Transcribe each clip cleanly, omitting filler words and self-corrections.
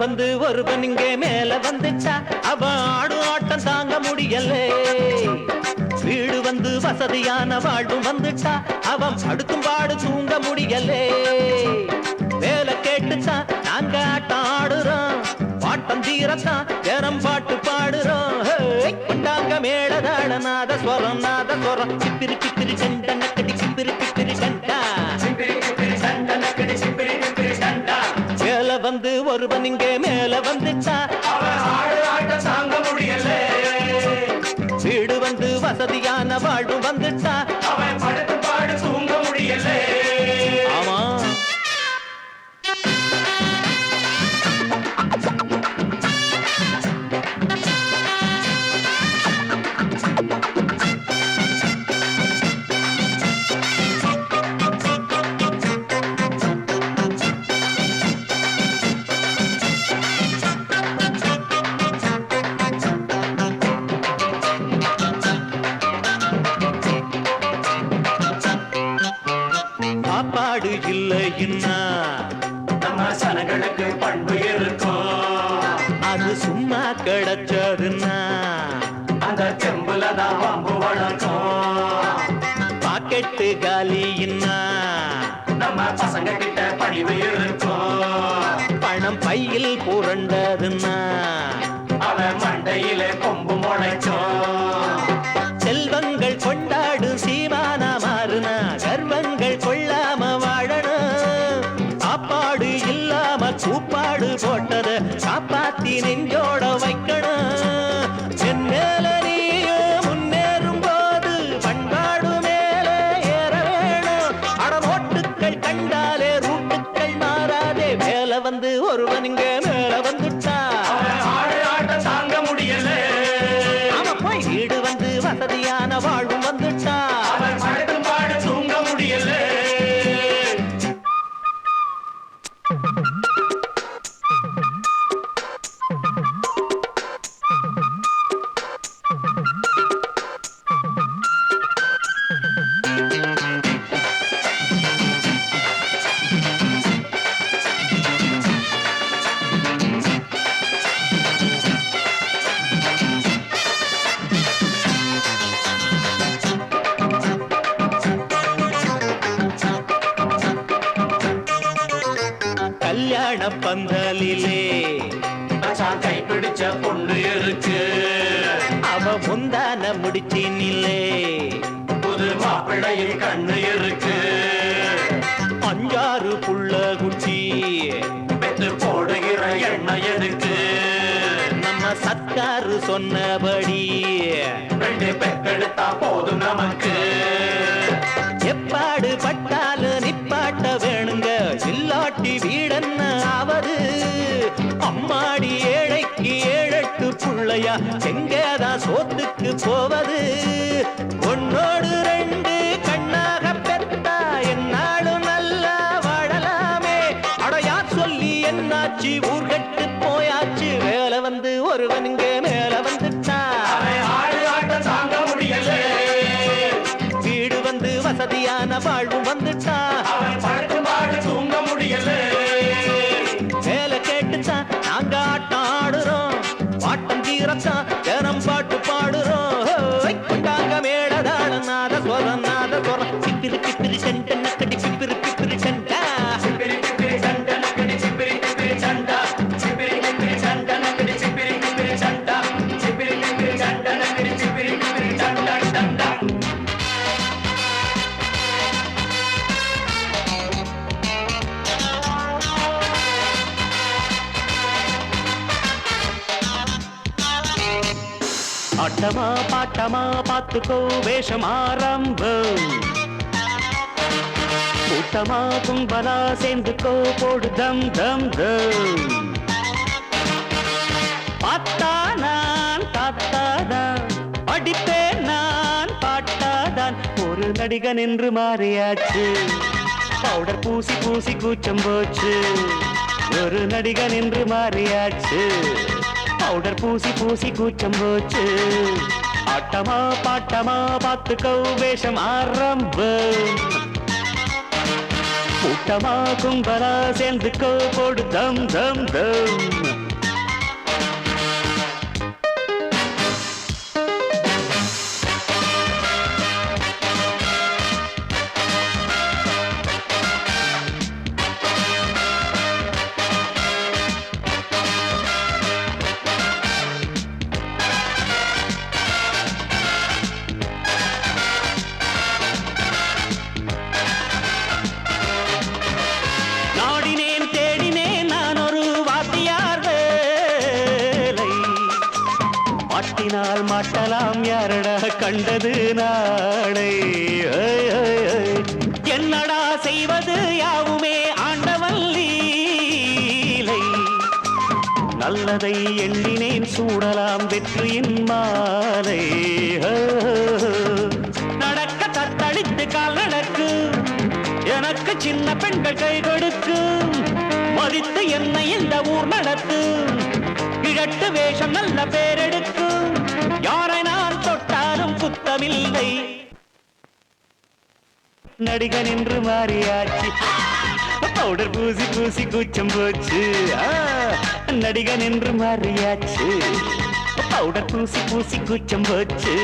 வந்து ஒருவன் இங்கே மேல வந்துட்டா அவன் ஆடும் ஆட்டம் தாங்க முடியல. வீடு வந்து வசதியான வாழ்வும் வந்துட்டா அவன் படுக்கும் பாடு தூங்க முடியல. வேலை கேட்டுத்தான் நாங்க ஆட்டம் ஆடுறோம், பாட்டம் தீரத்தான் ஜனம் பாட்டு பாடுறோம். கொண்டாங்க மேளதாள நாத ஸ்வரம் நாத ஸ்வரம் சிப்பிரி சிப்பிரி சண்ட நக்கடி சிப்பிரி சிப்பிரி சண்டா மேல வந்து ஒருவன் இங்கே மேல வந்துட்டா அவன் ஆடு ஆட்ட தாங்க முடியல. வீடு வந்து வசதியான வாழ்வு வந்துட்டா அவன் படுத்து பாடு தூங்க முடியல. ஆமா சாப்பாடு இல்லைன்னா நம்ம சனங்களுக்கு பண்பு இருக்கும். அது சும்மா கிடைச்சதுன்னா அந்த செம்புல தான் வம்பு வளர்க்கும். பாக்கெட்டு காலின்னா நம்ம பசங்க கிட்ட பணிவு இருக்கும். பணம் பையில் புரண்டதுன்னா அவன் மண்டையில கொம்பு முளைக்கும். செல்வங்கள் கொண்டாடும் சீமானா மாறுனா கர்வங்கள் கொள்ளாம வாழணும். சாப்பாடு இல்லாம கூப்பாடு போட்டத காப்பாத்தி நெஞ்சோட வைக்கணும். என் மேல நீயும் முன்னேறும் போது பண்பாடு மேல ஏற வேணும். அடமோட்டுக்கள் கண்டாலே ரூட்டுக்கள் மாறாதே. மேல வந்து ஒருவன் இங்க மேல வந்துட்டா தாங்க முடியல. ஆமா போய் வீடு வந்து வசதியான வாழ்வும் வந்துட்டா அவன் படுத்தும் பாடு தூங்க முடியல. கல்யாண பந்தலிலே கை பிடிச்ச பொண்ணு இருக்கு. அவ முந்தான முடிச்சினிலே புது மாப்பிள்ளையில் கண்ணு இருக்கு. 5-6 புள்ள குட்டி பெற்று போடுகிற எண்ணெய் எதுக்கு? நம்ம சர்க்காரு சொன்னபடி 2 பெக்கெடுத்தா போதும் நமக்கு. எப்பாடு பட்டாலு நிப்பாட்ட வேணுங்க, இல்லாட்டி வீடென்ன ஆவது? அம்மாடி ஏழைக்கு 7-8 புள்ளையா எங்கேதான் சோத்துக்கு போவது? 1-2 கண்ணாக பெத்தா என்னாலும் நல்லா வாழலாமே. அடையா சொல்லி என்னாச்சு ஊர்கட்டு போயாச்சு. வேலை வந்து ஒருவன் இங்கே மேல வந்துட்டா ஆடு ஆட்ட தாங்க முடியல. வீடு வந்து வசதியான வாழ்வும் வந்துட்டா அவன் படுத்து பாடு தூங்க முடியல. வேலை கேட்டுத்தான் நாங்க ஆட்டம் ஆடுறோம், பாட்டம் தீரத்தான் ஜனம் பாட்டு பாடுறோம். கொண்டாங்க மேளதாள நாத ஸ்வரம் நாத ஸ்வரம் சிப்பிரி சிப்பிரி சண்ட நக்கடி சிப்பிரி சிப்பிரி சண்டா சிப்பிரி சிப்பிரி சண்ட நக்கடி சிப்பிரி சிப்பிரி சண்டா சிப்பிரி சிப்பிரி சண்ட நக்கடி சிப்பிரி சிப்பிரி சண்டா சிப்பிரி சிப்பிரி சண்ட நக்கடி சிப்பிரி சிப்பிரி சண்டா சண்டா. ஆட்டமா பாட்டமா பாத்துக்கோ வேஷம் ஆரம்பம். கூட்டமா கும்பலா சேர்ந்துக்கோ போடு தம் தம் தம். பாத்தா நான் தாத்தாதான் படிப்பேன் நான் பாட்டாதான். ஒரு நடிகன் என்று மாறியாச்சு, பவுடர் பூசி பூசி கூச்சம் போச்சு. ஒரு நடிகன் என்று மாறியாச்சு, பவுடர் பூசி பூசி கூச்சம் போச்சு. ஆட்டமா பாட்டமா பாத்துக்கோ வேஷம் ஆரம்பம். கூட்டமா கும்பலா சேர்ந்துக்கோ போடு தம் தம் தம். மாட்டினால் மாட்டலாம் யாரடா கண்டது நாளை என்னடா செய்வது யாவுமே ஆண்டவன் லீலை நல்லதை எண்ணினேன் சூடலாம் வெற்றியின் மாலை நடக்க தத்தளித்து கால் நடக்கு எனக்கு சின்ன பெண்கள் கை கொடுக்கும் மதித்து என்னை இந்த ஊர் நடத்து கிழட்டு வேஷம் நல்ல பேரெடுக்கும் யாரை நான் தொட்டாலும் குத்தமில்லை நடிகன் என்று மாறியாச்சு பவுடர் பூசி பூசி கூச்சம் போச்சு நடிகன் என்று மாறியாச்சு பவுடர் பூசி பூசி கூச்சம் போச்சு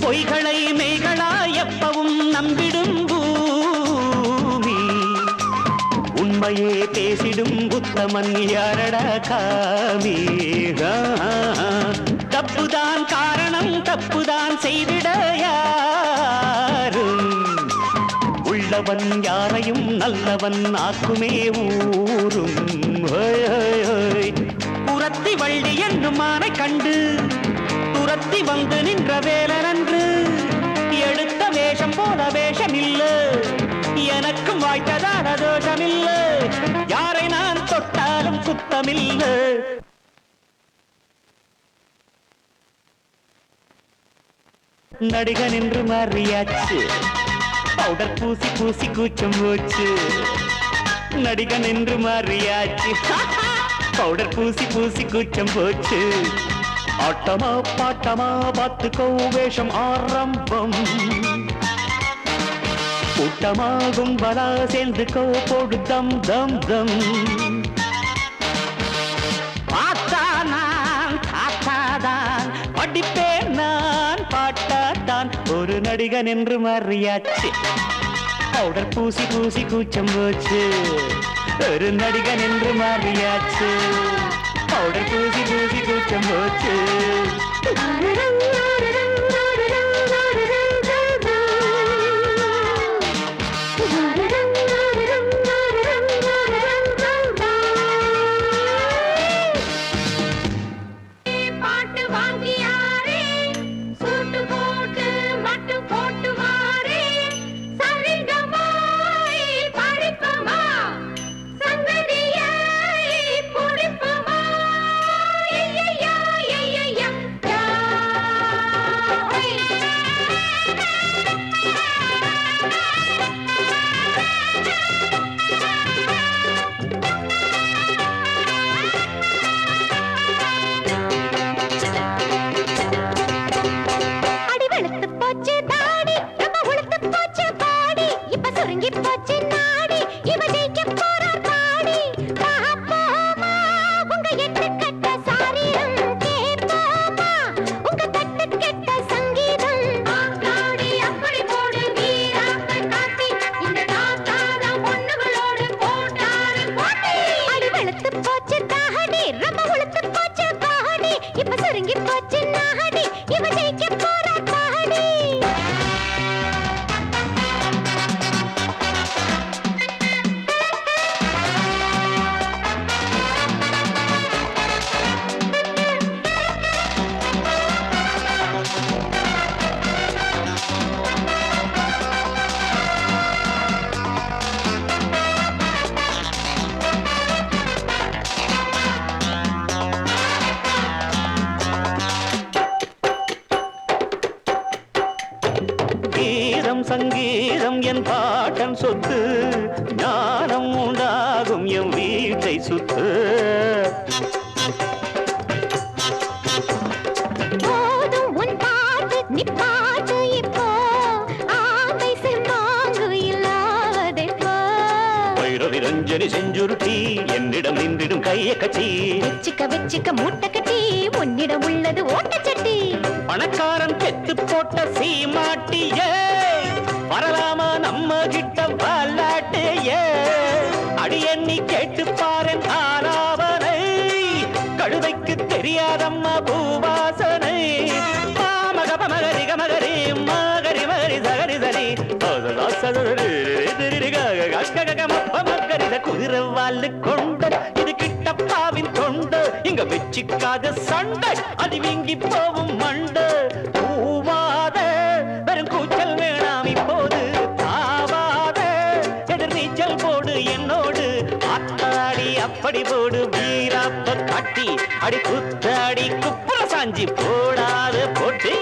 பொய்களை மெய்களா எப்பவும் நம்பிடும் பூமி உண்மையே பேசிடும் புத்தமன் யாரடா காமி தப்புதான் காரணம் தப்புதான் செய்திட யாரும் உள்ளவன் யாரையும் நல்லவன் ஆக்குமே ஊரும் புறத்தி வள்ளி என்னும் மானை கண்டு துரத்தி வந்து நின்ற வேலனன்று எடுத்த வேஷம் போல வேஷம் இல்ல எனக்கும் வாய்த்ததான தோஷமில்ல யாரை நான் தொட்டாலும் குத்தமில்ல நடிகன் என்று மாறியாச்சு பவுடர் பூசி பூசி கூச்சம் போச்சு நடிகன் என்று மாறியாச்சு பவுடர் பூசி பூசி கூச்சம் போச்சு ஆட்டமா பாட்டமா பார்த்துக்கோ வேஷம் ஆரம்பம் கூட்டமா கும்பலா சேர்ந்துக்கோ போடு தம் தம் தம் பார்த்தா நான் தாத்தாதான் படிப்பேன் நான் பாட்டாத்தான் ஒரு நடிகன் என்று மாறியாச்சு பவுடர் பூசி பூசி கூச்சம் போச்சு ஒரு நடிகன் என்று மாறியாச்சு பவுடர் பூசி பூசி கூச்சம் போச்சு சங்கீதம் என் பாட்டன் சொத்து ஞானம் உண்டாகும் என் வீட்டை சுத்து அஞ்சலி செஞ்சுருட்டி என்னிடம் நின்றிடும் கைய கட்சி வெச்சிக்க மூட்டை கட்டி உன்னிடம் உள்ளது ஓட்டச்சட்டி பணக்காரன் பெத்து போட்ட சீமாட்டிய வரலாமா நம்ம கிட்ட வாலாட்டிய அடி எண்ணி கேட்டு பாரு ஆலாவனை கழுதைக்கு தெரியாதம்மா பூவாசனை மகரி மகரி மகரி மகரி சகரி சரி மகரித குதிரை வாழு கொண்ட இது கிட்டப்பாவின் தொண்டு இங்க வெச்சிக்காத சண்டை அது வீங்கி போவும் மண்டு பூவாத வெறும் கூச்சல் வேணாம் இப்போது தாவாத எதிர் நீச்சல் போடு என்னோடு ஆத்தாடி அப்படி போடு வீராப்ப காட்டி அடி குத்தாடி குப்புற சாஞ்சி போடாத போட்டி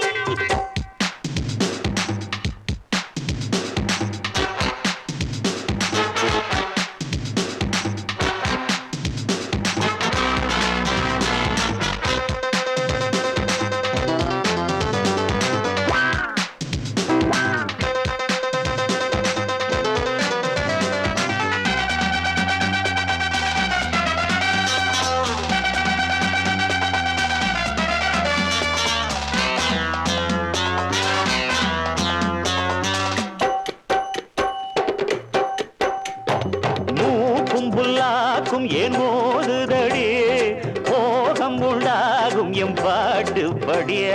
ஏன் மோதுதடி மோகம் உண்டாகும் எம் பாட்டு படிய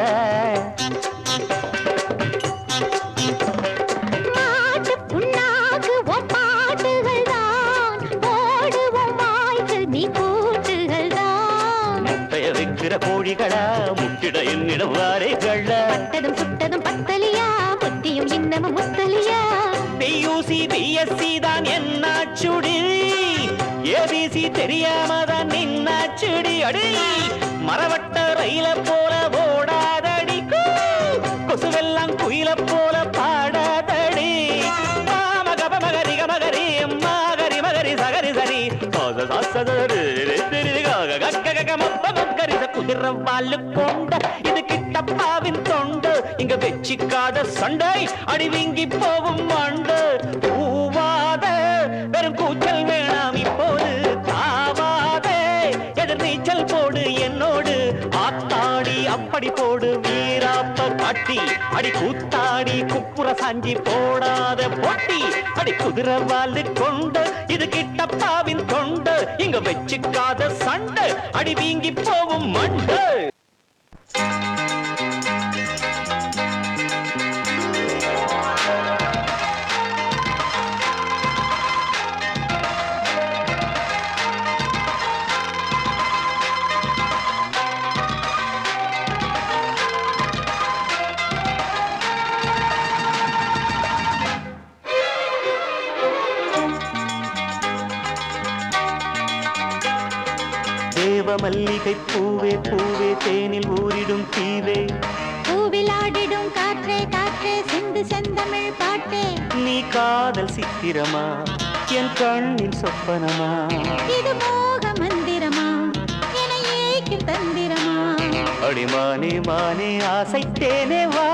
பாட்டுகள் தான் ஓடுவோம் வாய்க்கு நீ கூட்டுகள் தான் முட்டைய வைக்கிற கோழிகளா முட்டிட என்னிடம் வாரைகள் பட்டதும் சுட்டதும் பத்தலியா புத்தியும் இன்னமும் முத்தலியா பியூசி பிஎஸ்சி தான் என்னாச்சுடி ஏபிசி தெரியாமதான் நின்னாச்சுடி அடி மரவட்ட ரயில போல ஓடாதடி கொசுவெல்லாம் குயில போல பாடாதடி மகப மகரி மகரி மகரி மகரி சகரி சரி குதிரை வாழு கொண்ட இது கிட்டப்பாவின் தொண்டு இங்க வெச்சிக்காத சண்டை அடி வீங்கி போவும் மண்டு பூவாத வெறும் கூச்சல் வேணாம் இப்போது தாவாதே எதிர் நீச்சல் போடு என்னோடு ஆத்தாடி அப்படி போடு வீராப்ப காட்டி அடி கூத்தாடி குப்புற சாஞ்சி போடாத போட்டி அடி குதிரை வாழு கொண்டு இது கிட்டப்பாவின் தொண்டு இங்க வெச்சிக்காத சண்டை அடி வீங்கி போவும் மண்டு தேவ மல்லிகை பூவே பூவே தேனில் ஊரிடும் தீவே பூவில் ஆடிடும் காற்றே காற்றே சிந்து செந்தமிழ் பாட்டே நீ காதல் சித்திரமா என் கண்ணின் சொப்பனமா இது மோக மந்திரமா என ஏக்கும் தந்திரமா அடிமானே மானே ஆசைத்தேனே வா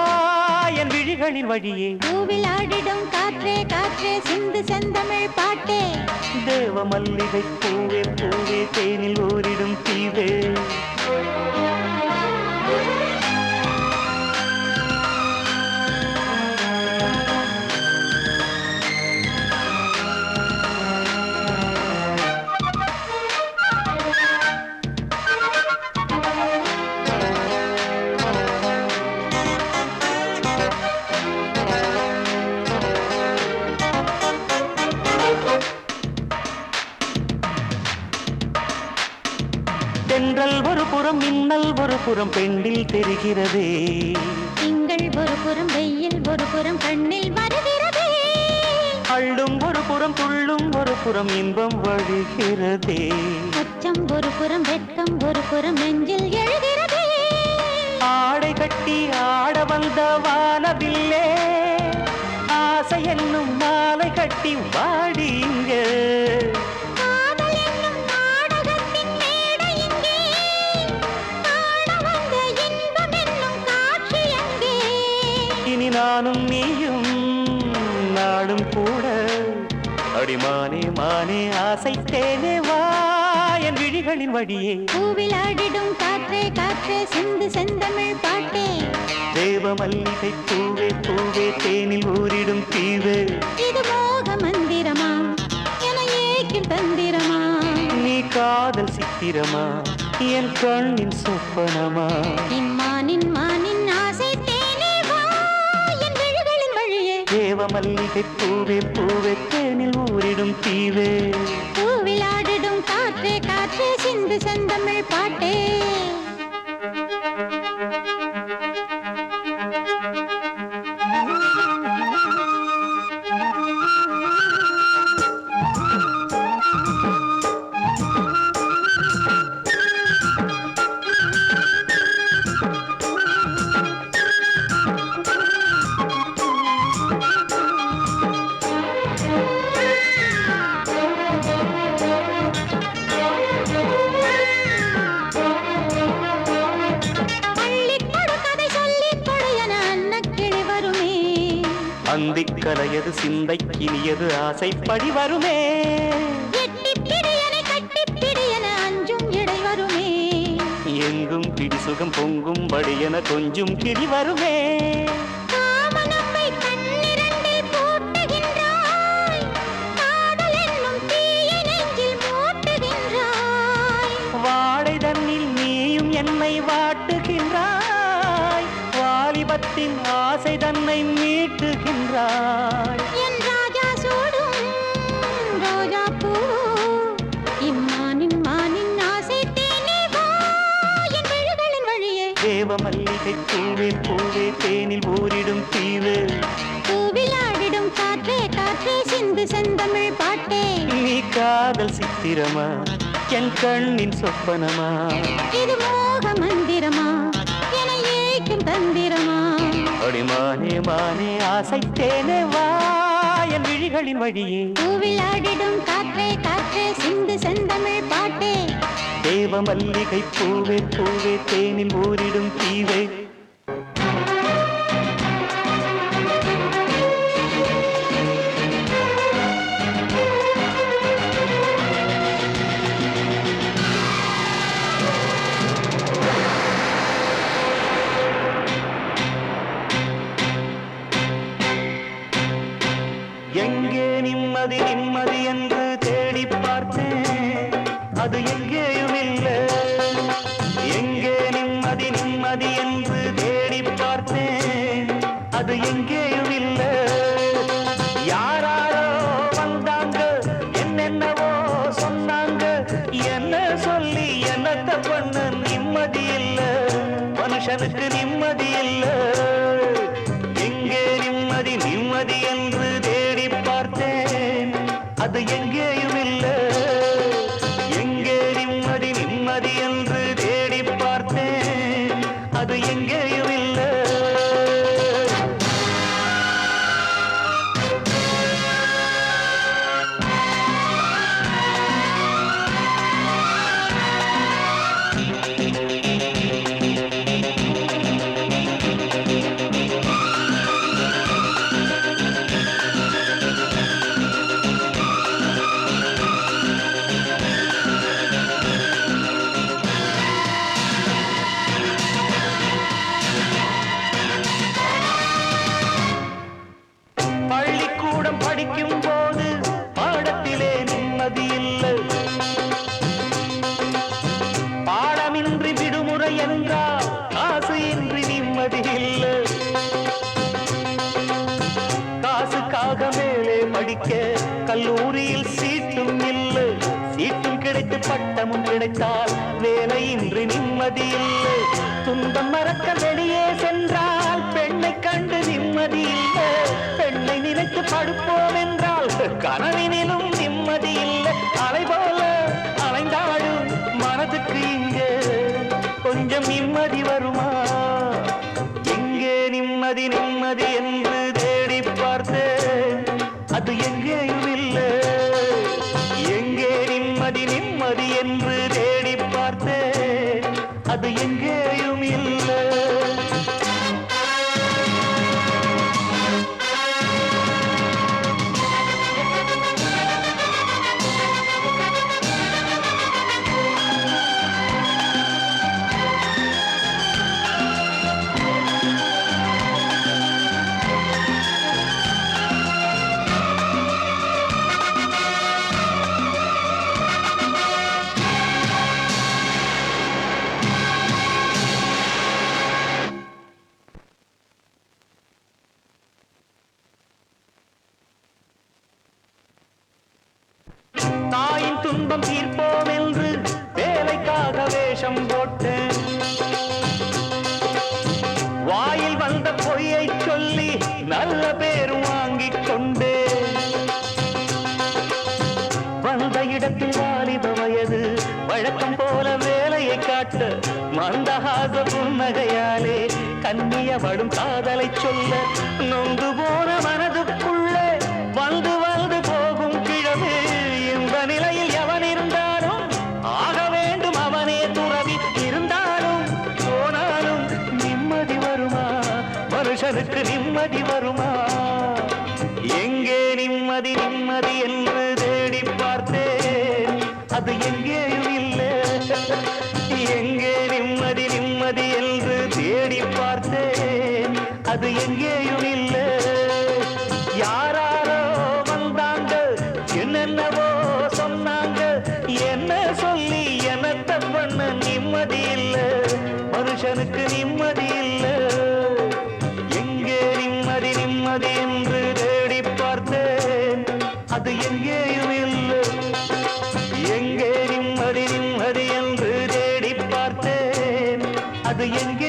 என் விழிகளின் வழியே பூவில் ஆடிடும் காற்றே காற்றே சிந்து செந்தமிழ் பாட்டே தேவ மல்லிகை பூவே பூவே தேனில் ஊரிடும் தீவே தென்றல் ஒரு புறம் மின்னல் ஒரு புறம் பெண்ணில் தெரிகிறதே திங்கள் ஒரு புறம் வெயில் ஒரு புறம் கண்ணில் வருகிறதே அள்ளும் ஒரு புறம் துள்ளும் ஒரு புறம் இன்பம் வழிகிறதே அச்சம் ஒரு புறம் வெட்கம் ஒரு புறம் நெஞ்சில் எழுகிறதே ஆடை கட்டி ஆட வந்த வானவில்லே ஆசை என்னும் மாலை கட்டி வாடி இங்கே நானும் நீயும் நாடும் கூட அடிமானே மானே ஆசை தேனே வா என் விழிகளின் வழியே. பூவில் ஆடிடும் காற்றே காற்றே சிந்து செந்தமிழ் பாட்டே. தேவ மல்லிகை பூவே பூவே தேனில் ஊரிடும் தீவே. இது மோக மந்திரமா என ஏக்கில் தந்திரமா. நீ காதல் சித்திரமா என் கண்ணின் சொப்பனமா. இம்மானின் மானின் ஆசை தேனே வா என் விழிகளின் வழியே. தேவ மல்லிகை பூவே பூவே தேனில் ஊரிடும் தீவே. பூவில் ஆடிடும் காற்றே காற்றே சிந்து செந்தமிழ் பாட்டே. அந்திக்கலையது சிந்தை கிளியது ஆசைப்படி வருமே. அஞ்சும் இடை வருமே. எங்கும் பிடி சுகம் பொங்கும் படியென கொஞ்சம் கிளி வருமே. வாடை தன்னில் நீயும் என்னை வாட்டுகின்றாய். வாலிபத்தின் ஆசை தன்னை மீட்டுகின்றாய். என் ராஜா சூடும் ரோஜா பூ இம்மானின் மானின் ஆசை தேனே வா என் விழிகளின் வழியே. தேவ மல்லிகை பூவே பூவே தேனில் ஊரிடும் தீவு. பூவில் ஆடிடும் காற்றே காற்றே சிந்து செந்தமிழ் பாட்டே. நீ காதல் சித்திரமா என் கண்ணின் சொப்பனமா. இது மோக மந்திரமா என ஏக்கும் தந்திரமா. அடிமானே மானே ஆசை தேனே வா என் விழிகளின் வழியே. பூவில் ஆடிடும் காற்றே காற்றே சிந்து செந்தமிழ் பாட்டே. தேவ மல்லிகை பூவே பூவே தேனில் ஊரிடும் தீவே. எங்கே நிம்மதி நிம்மதி என்று தேடி பார்த்தேன், அது எங்கேயும் இல்லை. எங்கே நிம்மதி நிம்மதி என்று தேடி பார்த்தேன், அது எங்கேயும் இல்லை. யாராரோ வந்தாங்க என்னென்னவோ சொன்னாங்க. என்ன சொல்லி என்னத்த பண்ண நிம்மதி இல்லை. மனுஷனுக்கு நிம்மதி இல்லை. எங்கே நிம்மதி நிம்மதி என்று தேடி பார்த்தேன், அது எங்கேயும் இல்லை. எங்கே நிம்மதி நிம்மதி என்று தேடி பார்த்தேன், அது எங்கேயும் இல்லை. பள்ளிக்கூடம் படிக்கும் போது பாடத்திலே நிம்மதி இல்லை. பாடமின்றி விடுமுறை என்றால் காசு இன்றி நிம்மதி இல்லை. காசுக்காக மேலே படிக்க கல்லூரியில் சீட்டும் இல்லை. சீட்டும் கிடைத்து பட்டமும் கிடைத்தால் வேலையின்றி நிம்மதி இல்லை. துன்பம் மறக்க வெளியே சென்றால் பெண்ணை கண்டு நிம்மதி இல்லை. பெண்ணை நினைத்து படுப்போம் என்றால் கனவினிலும் நிம்மதி இல்லை. அலை போல அலைந்தாடும் மனதுக்கு இங்கே கொஞ்சம் நிம்மதி வருமா? எங்கே நிம்மதி நிம்மதி என்று தேடி பார்த்தேன், அது எங்கேயும் இல்லை. எங்கே நிம்மதி நிம்மதி என்று தேடி பார்த்தேன், அது எங்கேயும் இல்லை. துன்பம் தீர்ப்போம் என்று வேலைக்காக வேஷம் போட்டேன். வாயில் வந்த பொய்யை சொல்லி நல்ல பேரும் வாங்கிக் கொண்டே வந்த இடத்தில் வாலிப வயது வழக்கம் போல வேலையை காட்ட மந்தஹாச புன்னகையாலே கண்ணியவடும் காதலை சொல்ல நொந்து போன மனதுக்குள்ளே வந்து வந்து போகும் கிழமை. இந்த நிலையில் எவன் இருந்தாலும் ஆக வேண்டும் அவனே துறவி. இருந்தாலும் போனாலும் நிம்மதி வருமா? மனுஷனுக்கு நிம்மதி வருமா? எங்கே நிம்மதி நிம்மதி என்று தேடி பார்த்தேன், அது எங்கேயும் இல்லை. எங்கே நிம்மதி நிம்மதி என்று தேடி பார்த்தேன், அது எங்கேயும் இல்லை. யாராரோ வந்தாங்க, என்னென்னவோ சொன்னாங்க, என்ன சொல்லி என்னத்த பண்ண நிம்மதி இல்லை. மனுஷனுக்கு நிம்மதி இல்லை. எங்கே நிம்மதி நிம்மதி என்று தேடி பார்த்தேன், அது எங்கேயும் இல்லை. எங்கே நிம்மதி நிம்மதி என்று தேடி பார்த்தேன், அது எங்கே